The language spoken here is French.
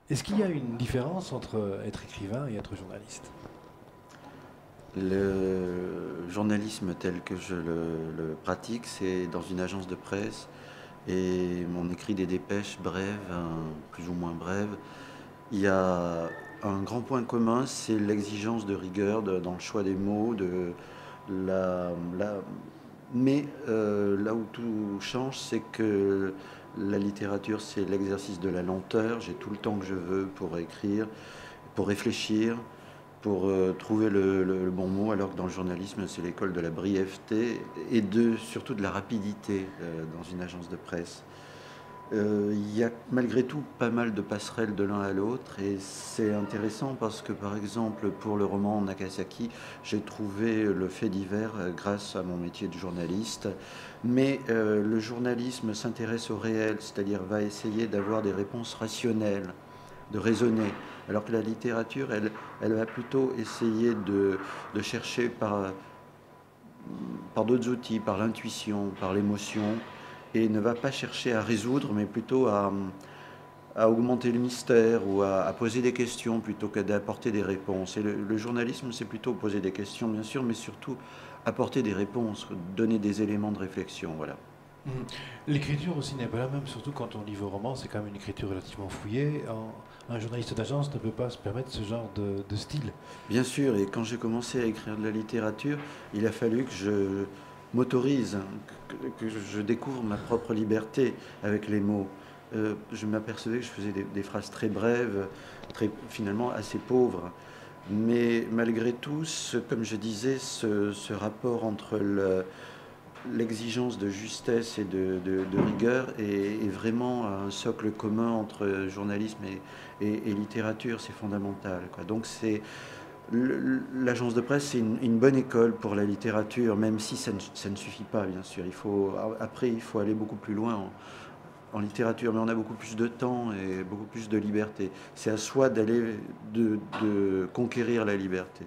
Est-ce qu'il y a une différence entre être écrivain et être journaliste? Le journalisme tel que je le pratique, c'est dans une agence de presse et on écrit des dépêches brèves, plus ou moins brèves. Il y a un grand point commun, c'est l'exigence de rigueur dans le choix des mots, la, la- mais là où tout change, c'est que la littérature, c'est l'exercice de la lenteur. J'ai tout le temps que je veux pour écrire, pour réfléchir, pour trouver le bon mot, alors que dans le journalisme, c'est l'école de la brièveté et surtout de la rapidité dans une agence de presse. Il y a malgré tout pas mal de passerelles de l'un à l'autre et c'est intéressant parce que par exemple pour le roman Nagasaki, j'ai trouvé le fait divers grâce à mon métier de journaliste. Mais le journalisme s'intéresse au réel, c'est-à-dire va essayer d'avoir des réponses rationnelles, de raisonner. Alors que la littérature, elle va plutôt essayer de chercher par d'autres outils, par l'intuition, par l'émotion, et ne va pas chercher à résoudre, mais plutôt à augmenter le mystère ou à poser des questions plutôt que d'apporter des réponses. Et le journalisme, c'est plutôt poser des questions, bien sûr, mais surtout apporter des réponses, donner des éléments de réflexion. Voilà. Mhm. L'écriture aussi n'est pas la même, surtout quand on lit vos romans, c'est quand même une écriture relativement fouillée. Un journaliste d'agence ne peut pas se permettre ce genre de style. Bien sûr, et quand j'ai commencé à écrire de la littérature, il a fallu que je m'autorise, hein, que je découvre ma propre liberté avec les mots. Je m'apercevais que je faisais des phrases très brèves, finalement assez pauvres. Mais malgré tout, comme je disais, ce rapport entre l'exigence de justesse et de rigueur est vraiment un socle commun entre journalisme et littérature, c'est fondamental, quoi. Donc l'agence de presse, c'est une bonne école pour la littérature, même si ça ne suffit pas, bien sûr. Après, il faut aller beaucoup plus loin en littérature, mais on a beaucoup plus de temps et beaucoup plus de liberté. C'est à soi de conquérir la liberté.